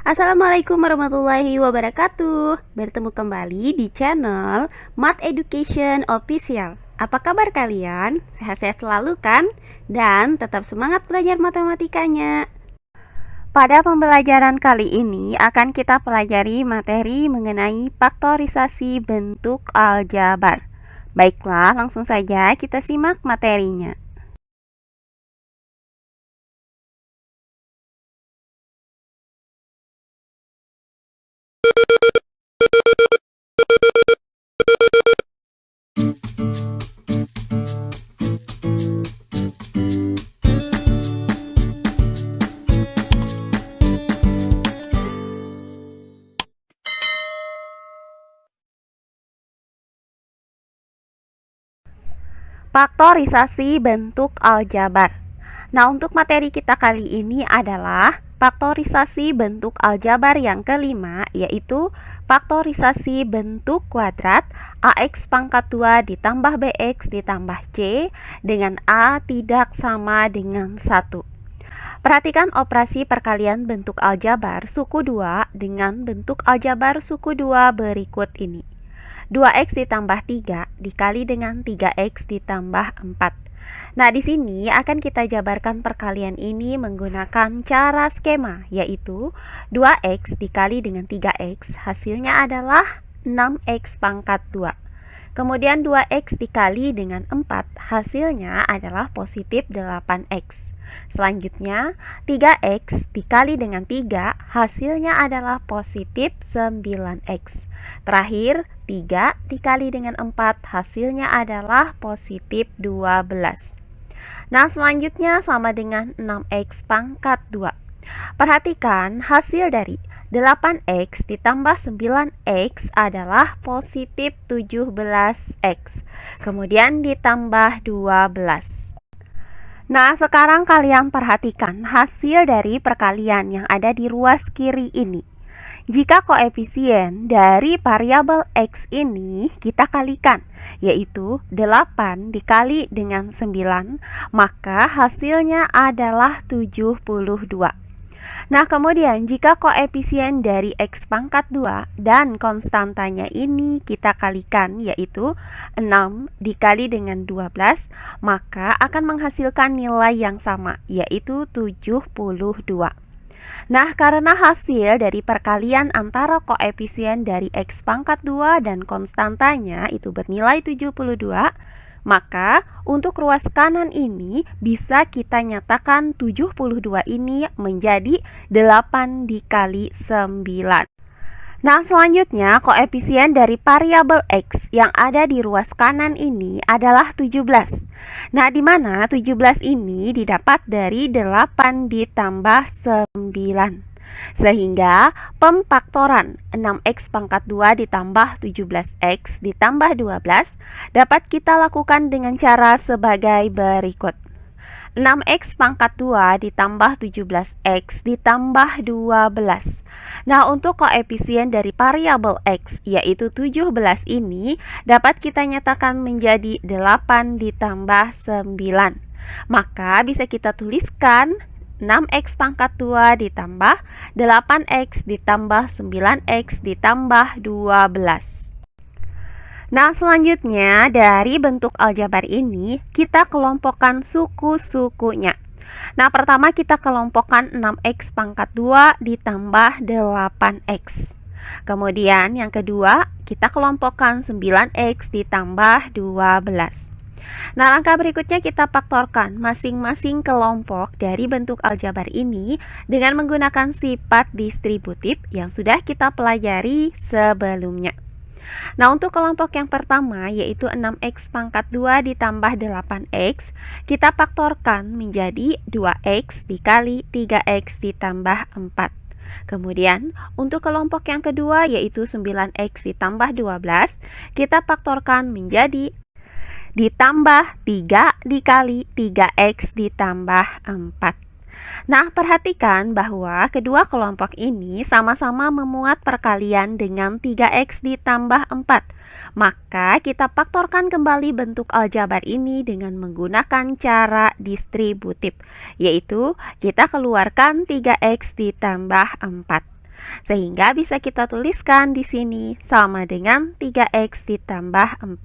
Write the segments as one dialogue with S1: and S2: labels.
S1: Assalamualaikum warahmatullahi wabarakatuh. Bertemu kembali di channel Math Education Official. Apa kabar kalian? Sehat-sehat selalu kan? Dan tetap semangat belajar matematikanya. Pada pembelajaran kali ini akan kita pelajari materi mengenai faktorisasi bentuk aljabar. Baiklah, langsung saja kita simak materinya. Faktorisasi bentuk aljabar. Nah, untuk materi kita kali ini adalah faktorisasi bentuk aljabar yang kelima, yaitu faktorisasi bentuk kuadrat AX pangkat 2 ditambah BX ditambah C dengan A tidak sama dengan 1. Perhatikan operasi perkalian bentuk aljabar suku 2 dengan bentuk aljabar suku 2 berikut ini. 2x ditambah 3 dikali dengan 3x ditambah 4. Nah, di sini akan kita jabarkan perkalian ini menggunakan cara skema, yaitu 2x dikali dengan 3x hasilnya adalah 6x pangkat 2. Kemudian 2x dikali dengan 4 hasilnya adalah positif 8x. Selanjutnya 3x dikali dengan 3 hasilnya adalah positif 9x. Terakhir 3 dikali dengan 4 hasilnya adalah positif 12. Nah, selanjutnya sama dengan 6x pangkat 2. Perhatikan hasil dari 8x ditambah 9x adalah positif 17x. Kemudian ditambah 12. Nah, sekarang kalian perhatikan hasil dari perkalian yang ada di ruas kiri ini. Jika koefisien dari variabel X ini kita kalikan, yaitu 8 dikali dengan 9, maka hasilnya adalah 72. Nah, kemudian jika koefisien dari X pangkat 2 dan konstantanya ini kita kalikan, yaitu 6 dikali dengan 12, maka akan menghasilkan nilai yang sama, yaitu 72. Nah, karena hasil dari perkalian antara koefisien dari X pangkat 2 dan konstantanya itu bernilai 72, maka untuk ruas kanan ini bisa kita nyatakan 72 ini menjadi 8 dikali 9. Nah, selanjutnya koefisien dari variabel X yang ada di ruas kanan ini adalah 17. Nah, di mana 17 ini didapat dari 8 ditambah 9. Sehingga pemfaktoran 6x pangkat 2 ditambah 17x ditambah 12 dapat kita lakukan dengan cara sebagai berikut. 6x pangkat 2 ditambah 17x ditambah 12. Nah, untuk koefisien dari variabel X yaitu 17 ini dapat kita nyatakan menjadi 8 ditambah 9. Maka bisa kita tuliskan 6x pangkat 2 ditambah 8x ditambah 9x ditambah 12. Nah, selanjutnya dari bentuk aljabar ini kita kelompokkan suku-sukunya. Nah, pertama kita kelompokkan 6x pangkat 2 ditambah 8x. Kemudian yang kedua kita kelompokkan 9x ditambah 12. Nah, langkah berikutnya kita faktorkan masing-masing kelompok dari bentuk aljabar ini dengan menggunakan sifat distributif yang sudah kita pelajari sebelumnya. Nah, untuk kelompok yang pertama yaitu 6x pangkat 2 ditambah 8x, kita faktorkan menjadi 2x dikali 3x ditambah 4. Kemudian, untuk kelompok yang kedua yaitu 9x ditambah 12, kita faktorkan menjadi ditambah 3 dikali 3x ditambah 4. Nah, perhatikan bahwa kedua kelompok ini sama-sama memuat perkalian dengan 3x ditambah 4. Maka kita faktorkan kembali bentuk aljabar ini dengan menggunakan cara distributif, yaitu kita keluarkan 3x ditambah 4. Sehingga bisa kita tuliskan di sini sama dengan 3x ditambah 4.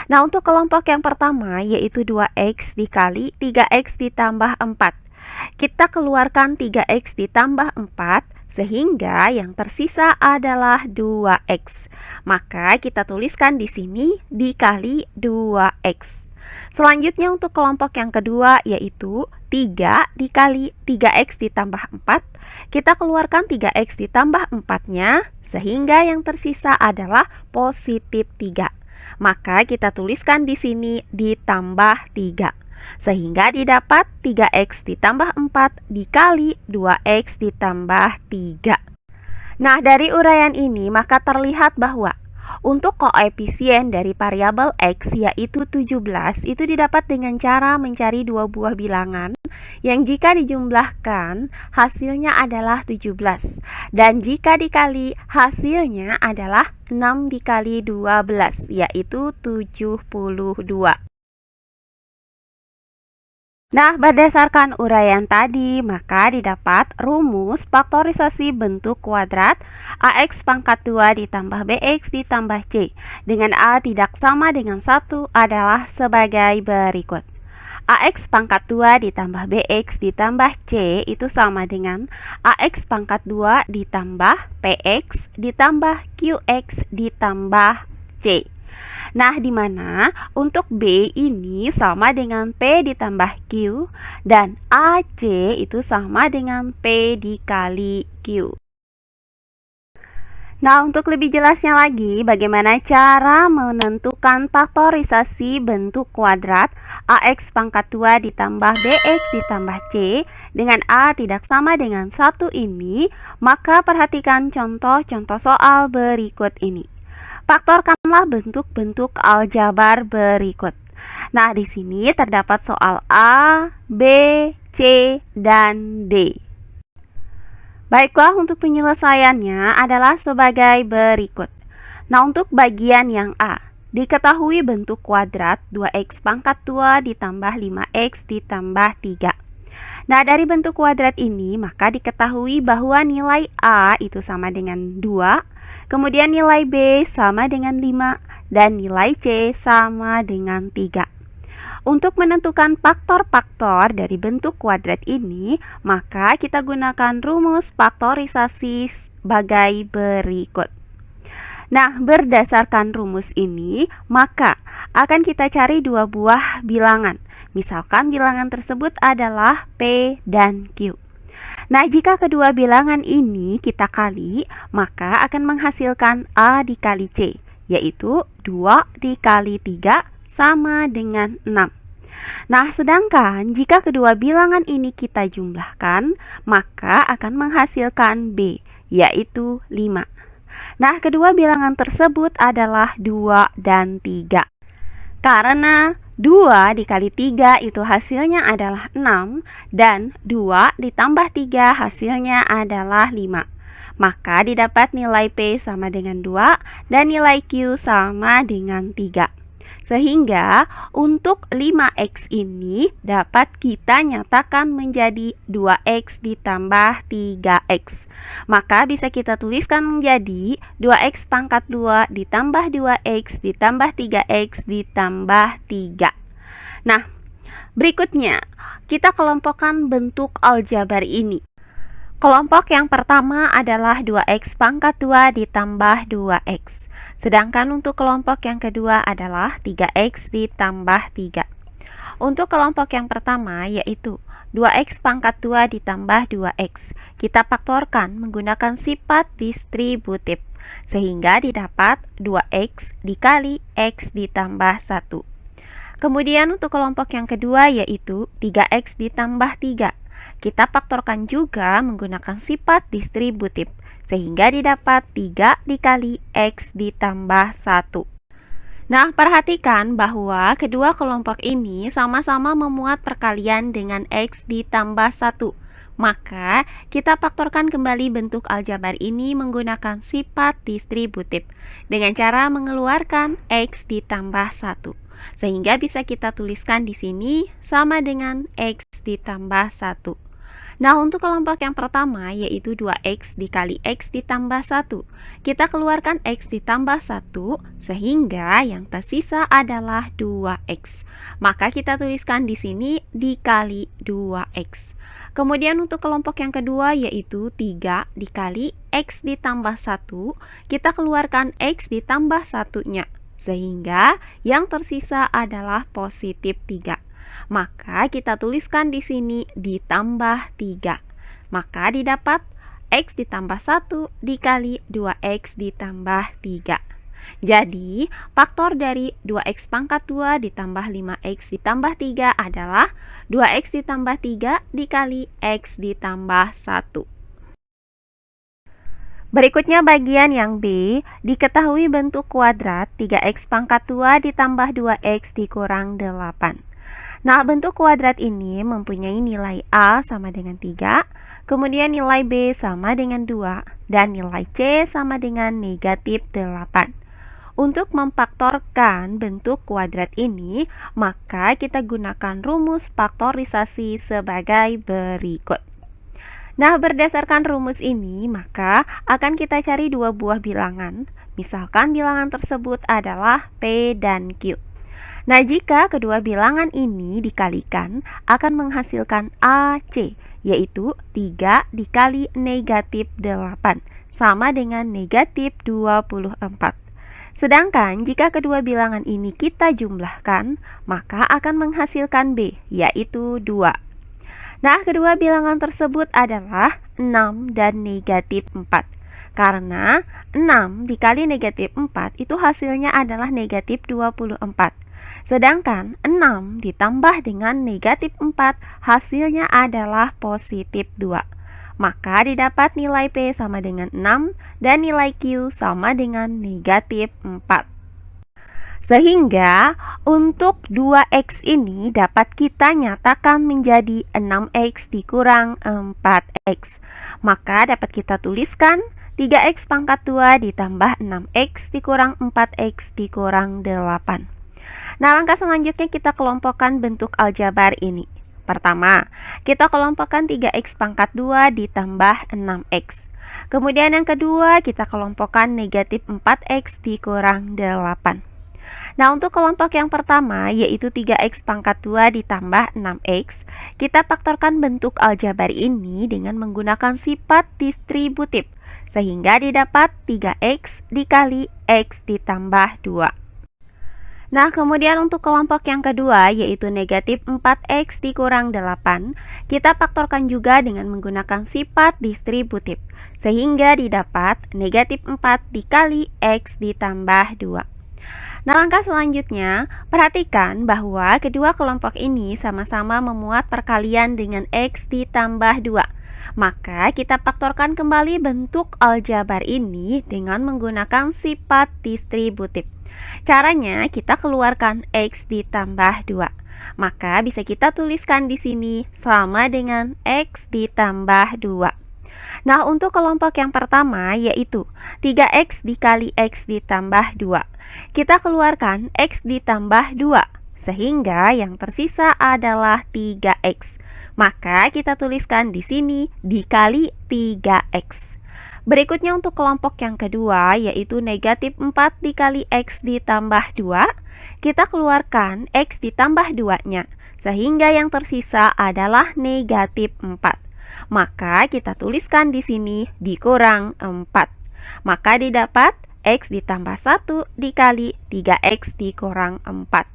S1: Nah, untuk kelompok yang pertama yaitu 2x dikali 3x ditambah 4. Kita keluarkan 3x ditambah 4 sehingga yang tersisa adalah 2x. Maka kita tuliskan di sini dikali 2x. Selanjutnya untuk kelompok yang kedua yaitu 3 dikali 3x ditambah 4. Kita keluarkan 3x ditambah 4-nya sehingga yang tersisa adalah positif 3. Maka kita tuliskan di sini ditambah 3. Sehingga didapat 3x ditambah 4 dikali 2x ditambah 3. Nah, dari uraian ini maka terlihat bahwa untuk koefisien dari variabel x yaitu 17 itu didapat dengan cara mencari dua buah bilangan yang jika dijumlahkan hasilnya adalah 17 dan jika dikali hasilnya adalah 6 dikali 12 yaitu 72. Nah, berdasarkan uraian tadi, maka didapat rumus faktorisasi bentuk kuadrat AX pangkat 2 ditambah BX ditambah C dengan A tidak sama dengan 1 adalah sebagai berikut. AX pangkat 2 ditambah BX ditambah C itu sama dengan AX pangkat 2 ditambah PX ditambah QX ditambah C. Nah, di mana untuk B ini sama dengan P ditambah Q dan AC itu sama dengan P dikali Q. Nah, untuk lebih jelasnya lagi, bagaimana cara menentukan faktorisasi bentuk kuadrat AX pangkat 2 ditambah BX ditambah C dengan A tidak sama dengan 1 ini, maka perhatikan contoh-contoh soal berikut ini. Faktorkanlah bentuk-bentuk aljabar berikut. Nah, di sini terdapat soal A, B, C, dan D. Baiklah, untuk penyelesaiannya adalah sebagai berikut. Nah, untuk bagian yang A, diketahui bentuk kuadrat 2x pangkat 2 ditambah 5x ditambah 3. Nah, dari bentuk kuadrat ini maka diketahui bahwa nilai A itu sama dengan 2, kemudian nilai B sama dengan 5, dan nilai C sama dengan 3. Untuk menentukan faktor-faktor dari bentuk kuadrat ini, maka kita gunakan rumus faktorisasi sebagai berikut. Nah, berdasarkan rumus ini, maka akan kita cari dua buah bilangan. Misalkan bilangan tersebut adalah P dan Q. Nah, jika kedua bilangan ini kita kali, maka akan menghasilkan A dikali C, yaitu 2 dikali 3 sama dengan 6. Nah, sedangkan jika kedua bilangan ini kita jumlahkan, maka akan menghasilkan B, yaitu 5. Nah, kedua bilangan tersebut adalah 2 dan 3. Karena 2 dikali 3 itu hasilnya adalah 6 dan 2 ditambah 3 hasilnya adalah 5. Maka didapat nilai P sama dengan 2 dan nilai Q sama dengan 3. Sehingga untuk 5x ini dapat kita nyatakan menjadi 2x ditambah 3x. Maka bisa kita tuliskan menjadi 2x pangkat 2 ditambah 2x ditambah 3x ditambah 3. Nah, berikutnya kita kelompokkan bentuk aljabar ini. Kelompok yang pertama adalah 2x pangkat 2 ditambah 2x. Sedangkan untuk kelompok yang kedua adalah 3x ditambah 3. Untuk kelompok yang pertama yaitu 2x pangkat 2 ditambah 2x. Kita faktorkan menggunakan sifat distributif. Sehingga didapat 2x dikali x ditambah 1. Kemudian untuk kelompok yang kedua yaitu 3x ditambah 3. Kita faktorkan juga menggunakan sifat distributif, sehingga didapat 3 dikali x ditambah 1. Nah, perhatikan bahwa kedua kelompok ini sama-sama memuat perkalian dengan x ditambah 1. Maka, kita faktorkan kembali bentuk aljabar ini menggunakan sifat distributif, dengan cara mengeluarkan x ditambah 1. Sehingga bisa kita tuliskan di sini sama dengan x ditambah 1. Nah, untuk kelompok yang pertama yaitu 2x dikali x ditambah 1. Kita keluarkan x ditambah 1 sehingga yang tersisa adalah 2x. Maka kita tuliskan di sini dikali 2x. Kemudian untuk kelompok yang kedua yaitu 3 dikali x ditambah 1. Kita keluarkan x ditambah 1-nya sehingga yang tersisa adalah positif 3. Maka kita tuliskan di sini ditambah 3. Maka didapat x ditambah 1 dikali 2x ditambah 3. Jadi, faktor dari 2x pangkat 2 ditambah 5x ditambah 3 adalah 2x ditambah 3 dikali x ditambah 1. Berikutnya bagian yang B, diketahui bentuk kuadrat 3x pangkat 2 ditambah 2x dikurang 8. Nah, bentuk kuadrat ini mempunyai nilai A sama dengan 3, kemudian nilai B sama dengan 2, dan nilai C sama dengan negatif 8. Untuk memfaktorkan bentuk kuadrat ini, maka kita gunakan rumus faktorisasi sebagai berikut. Nah, berdasarkan rumus ini, maka akan kita cari dua buah bilangan. Misalkan bilangan tersebut adalah P dan Q. Nah, jika kedua bilangan ini dikalikan, akan menghasilkan AC, yaitu 3 dikali negatif 8, sama dengan negatif 24. Sedangkan jika kedua bilangan ini kita jumlahkan, maka akan menghasilkan B, yaitu 2. Nah, kedua bilangan tersebut adalah 6 dan negatif 4. Karena 6 dikali negatif 4 itu hasilnya adalah negatif 24. Sedangkan 6 ditambah dengan negatif 4 hasilnya adalah positif 2. Maka didapat nilai P sama dengan 6 dan nilai Q sama dengan negatif 4. Sehingga untuk 2x ini dapat kita nyatakan menjadi 6x dikurang 4x. Maka dapat kita tuliskan 3x pangkat 2 ditambah 6x dikurang 4x dikurang 8. Nah, langkah selanjutnya kita kelompokkan bentuk aljabar ini. Pertama, kita kelompokkan 3x pangkat 2 ditambah 6x. Kemudian yang kedua, kita kelompokkan negatif 4x dikurang 8. Nah, untuk kelompok yang pertama, yaitu 3x pangkat 2 ditambah 6x, kita faktorkan bentuk aljabar ini dengan menggunakan sifat distributif, sehingga didapat 3x dikali x ditambah 2. Nah, kemudian untuk kelompok yang kedua, yaitu negatif 4x dikurang 8, kita faktorkan juga dengan menggunakan sifat distributif, sehingga didapat negatif 4 dikali x ditambah 2. Nah, langkah selanjutnya, perhatikan bahwa kedua kelompok ini sama-sama memuat perkalian dengan x ditambah 2. Maka kita faktorkan kembali bentuk aljabar ini dengan menggunakan sifat distributif. Caranya kita keluarkan x ditambah 2. Maka bisa kita tuliskan di sini sama dengan x ditambah 2. Nah, untuk kelompok yang pertama yaitu 3x dikali x ditambah 2. Kita keluarkan x ditambah 2, sehingga yang tersisa adalah 3x. Maka kita tuliskan di sini dikali 3x. Berikutnya untuk kelompok yang kedua yaitu negatif 4 dikali x ditambah 2. Kita keluarkan x ditambah 2-nya, sehingga yang tersisa adalah negatif 4. Maka kita tuliskan di sini dikurang 4. Maka didapat x ditambah 1 dikali 3x dikurang 4.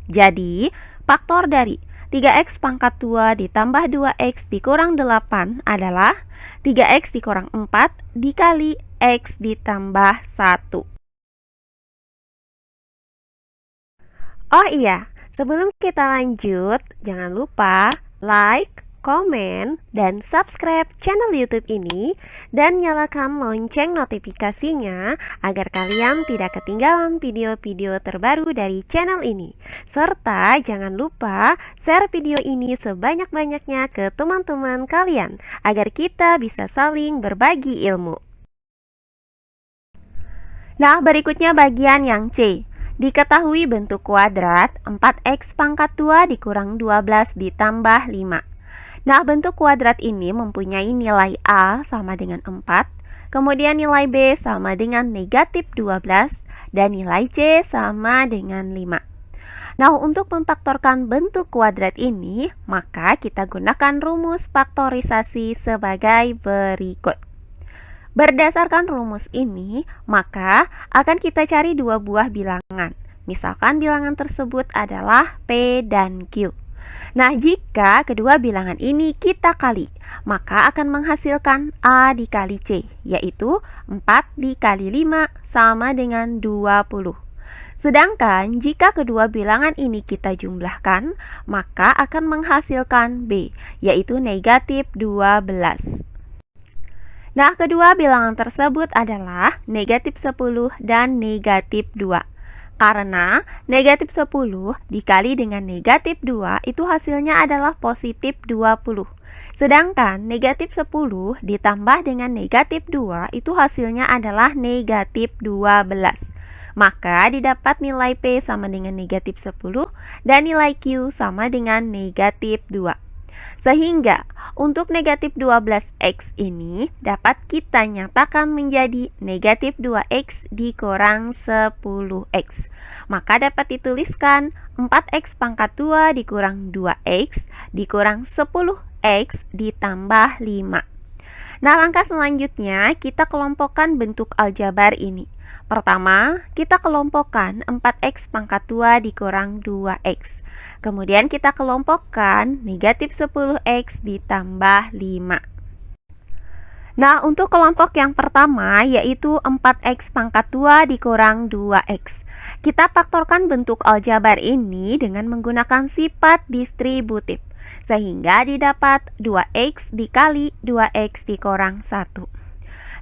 S1: Jadi, faktor dari 3x pangkat 2 ditambah 2x dikurang 8 adalah 3x dikurang 4 dikali x ditambah 1. Oh iya, sebelum kita lanjut, jangan lupa like, komen, dan subscribe channel YouTube ini dan nyalakan lonceng notifikasinya agar kalian tidak ketinggalan video-video terbaru dari channel ini. Serta jangan lupa share video ini sebanyak-banyaknya ke teman-teman kalian agar kita bisa saling berbagi ilmu. Nah, berikutnya bagian yang C. Diketahui bentuk kuadrat 4x pangkat 2 dikurang 12 ditambah 5. Nah, bentuk kuadrat ini mempunyai nilai A sama dengan 4, kemudian nilai B sama dengan negatif 12, dan nilai C sama dengan 5. Nah, untuk memfaktorkan bentuk kuadrat ini, maka kita gunakan rumus faktorisasi sebagai berikut. Berdasarkan rumus ini, maka akan kita cari dua buah bilangan. Misalkan bilangan tersebut adalah P dan Q. Nah, jika kedua bilangan ini kita kali, maka akan menghasilkan A dikali C, yaitu 4 dikali 5 sama dengan 20. Sedangkan jika kedua bilangan ini kita jumlahkan, maka akan menghasilkan B, yaitu negatif 12. Nah, kedua bilangan tersebut adalah negatif 10 dan negatif 2. Karena negatif 10 dikali dengan negatif 2 itu hasilnya adalah positif 20. Sedangkan negatif 10 ditambah dengan negatif 2 itu hasilnya adalah negatif 12. Maka didapat nilai P sama dengan negatif 10 dan nilai Q sama dengan negatif 2. Sehingga untuk negatif 12x ini dapat kita nyatakan menjadi negatif 2x dikurang 10x. Maka dapat dituliskan 4x pangkat 2 dikurang 2x dikurang 10x ditambah 5. Nah, langkah selanjutnya kita kelompokkan bentuk aljabar ini. Pertama, kita kelompokkan 4x pangkat 2 dikurang 2x. Kemudian kita kelompokkan negatif 10x ditambah 5. Nah, untuk kelompok yang pertama yaitu 4x pangkat 2 dikurang 2x. Kita faktorkan bentuk aljabar ini dengan menggunakan sifat distributif. Sehingga didapat 2x dikali 2x dikurang 1.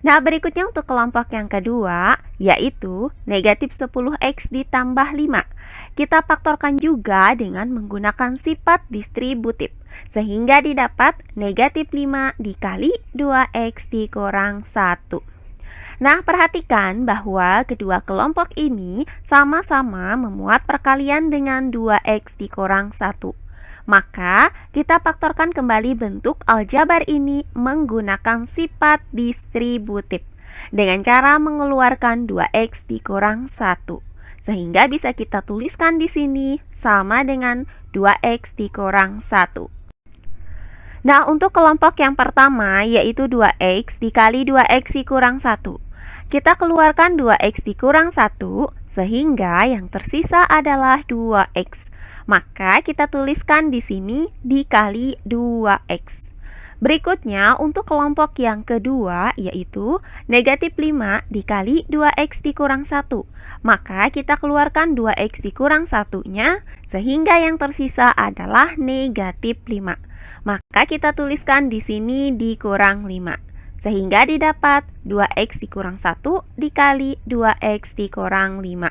S1: Nah, berikutnya untuk kelompok yang kedua, yaitu negatif 10x ditambah 5. Kita faktorkan juga dengan menggunakan sifat distributif, sehingga didapat negatif 5 dikali 2x dikurang 1. Nah, perhatikan bahwa kedua kelompok ini sama-sama memuat perkalian dengan 2x dikurang 1. Maka, kita faktorkan kembali bentuk aljabar ini menggunakan sifat distributif dengan cara mengeluarkan 2x dikurang 1. Sehingga bisa kita tuliskan di sini sama dengan 2x dikurang 1. Nah, untuk kelompok yang pertama yaitu 2x dikali 2x dikurang 1. Kita keluarkan 2x dikurang 1 sehingga yang tersisa adalah 2x. Maka kita tuliskan di sini dikali 2x. Berikutnya untuk kelompok yang kedua yaitu negatif 5 dikali 2x dikurang 1. Maka kita keluarkan 2x dikurang 1-nya sehingga yang tersisa adalah negatif 5. Maka kita tuliskan di sini dikurang 5. Sehingga didapat 2x dikurang 1 dikali 2x dikurang 5.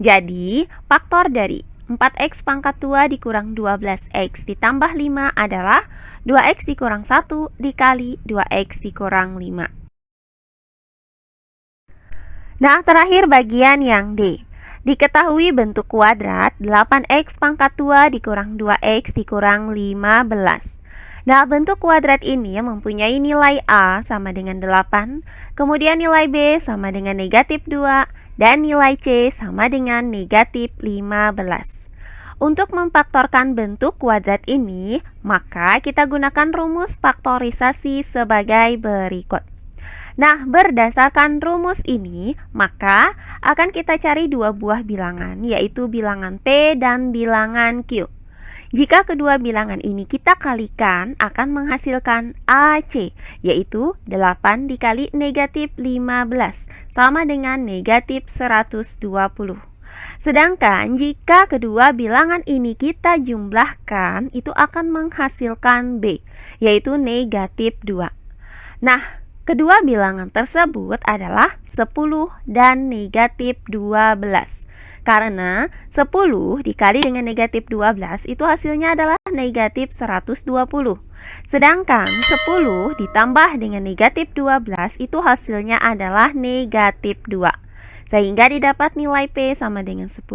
S1: Jadi faktor dari 4x pangkat 2 dikurang 12x ditambah 5 adalah 2x dikurang 1 dikali 2x dikurang 5. Nah, terakhir bagian yang D. Diketahui bentuk kuadrat 8x pangkat 2 dikurang 2x dikurang 15. Nah, bentuk kuadrat ini mempunyai nilai A sama dengan 8, kemudian nilai B sama dengan negatif 2, dan nilai C sama dengan negatif 15. Untuk memfaktorkan bentuk kuadrat ini, maka kita gunakan rumus faktorisasi sebagai berikut. Nah, berdasarkan rumus ini, maka akan kita cari dua buah bilangan, yaitu bilangan P dan bilangan Q. Jika kedua bilangan ini kita kalikan akan menghasilkan AC, yaitu 8 dikali negatif 15 sama dengan negatif 120. Sedangkan jika kedua bilangan ini kita jumlahkan itu akan menghasilkan B, yaitu negatif 2. Nah, kedua bilangan tersebut adalah 10 dan negatif 12. Karena 10 dikali dengan negatif 12 itu hasilnya adalah negatif 120. Sedangkan 10 ditambah dengan negatif 12 itu hasilnya adalah negatif 2. Sehingga didapat nilai P sama dengan 10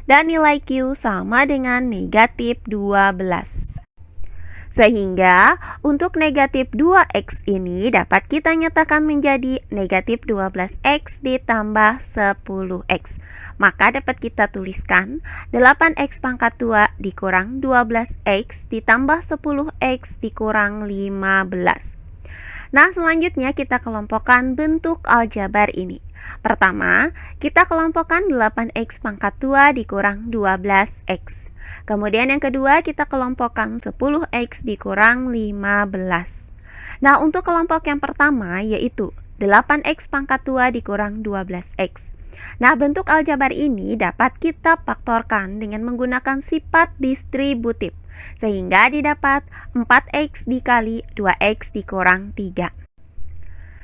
S1: dan nilai Q sama dengan negatif 12. Sehingga untuk negatif 2x ini dapat kita nyatakan menjadi negatif 12x ditambah 10x. Maka dapat kita tuliskan 8x pangkat 2 dikurang 12x ditambah 10x dikurang 15. Nah, selanjutnya kita kelompokkan bentuk aljabar ini. Pertama, kita kelompokkan 8x pangkat 2 dikurang 12x. Kemudian yang kedua, kita kelompokkan 10x dikurang 15. Nah, untuk kelompok yang pertama yaitu 8x pangkat 2 dikurang 12x. Nah, bentuk aljabar ini dapat kita faktorkan dengan menggunakan sifat distributif, sehingga didapat 4x dikali 2x dikurang 3.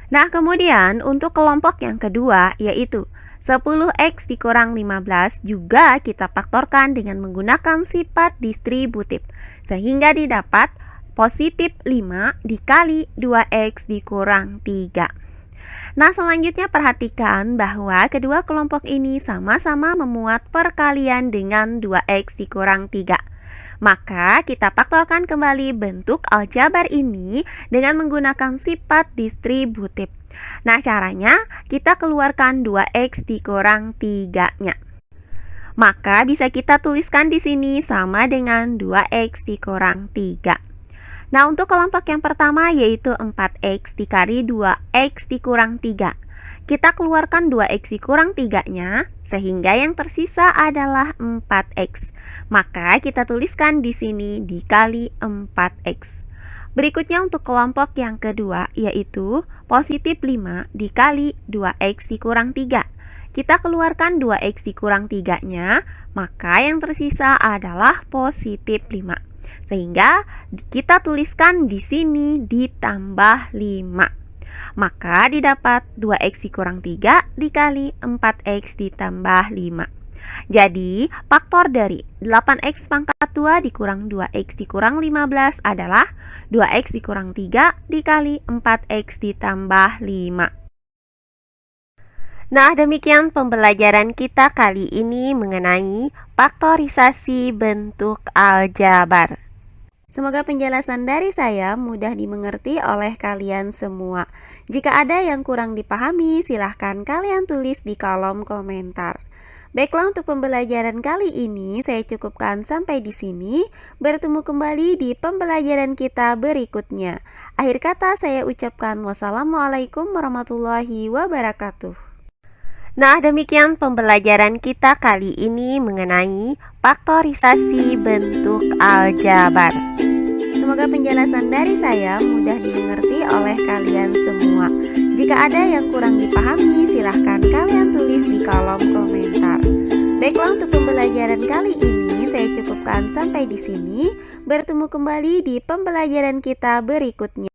S1: Nah, kemudian untuk kelompok yang kedua yaitu 10x dikurang 15 juga kita faktorkan dengan menggunakan sifat distributif, sehingga didapat positif 5 dikali 2x dikurang 3. Nah, selanjutnya perhatikan bahwa kedua kelompok ini sama-sama memuat perkalian dengan 2x dikurang 3. Maka kita faktorkan kembali bentuk aljabar ini dengan menggunakan sifat distributif. Nah, caranya kita keluarkan 2x dikurang 3-nya. Maka bisa kita tuliskan di sini sama dengan 2x dikurang 3. Nah, untuk kelompok yang pertama yaitu 4x dikali 2x dikurang 3. Kita keluarkan 2x dikurang 3-nya, sehingga yang tersisa adalah 4x. Maka kita tuliskan di sini dikali 4x. Berikutnya untuk kelompok yang kedua yaitu positif 5 dikali 2x dikurang 3. Kita keluarkan 2x dikurang 3-nya, maka yang tersisa adalah positif 5. Sehingga kita tuliskan di sini ditambah 5. Maka didapat 2x dikurang 3 dikali 4x ditambah 5. Jadi, faktor dari 8x pangkat 2 dikurang 2x dikurang 15 adalah 2x dikurang 3 dikali 4x ditambah 5. Nah, demikian pembelajaran kita kali ini mengenai faktorisasi bentuk aljabar. Semoga penjelasan dari saya mudah dimengerti oleh kalian semua. Jika ada yang kurang dipahami, silahkan kalian tulis di kolom komentar. Baiklah, untuk pembelajaran kali ini saya cukupkan sampai di sini. Bertemu kembali di pembelajaran kita berikutnya. Akhir kata saya ucapkan wassalamualaikum warahmatullahi wabarakatuh. Nah, demikian pembelajaran kita kali ini mengenai faktorisasi bentuk aljabar. Semoga penjelasan dari saya mudah dimengerti oleh kalian semua. Jika ada yang kurang dipahami, silahkan kalian tulis di kolom komentar. Baiklah, untuk pembelajaran kali ini saya cukupkan sampai di sini. Bertemu kembali di pembelajaran kita berikutnya.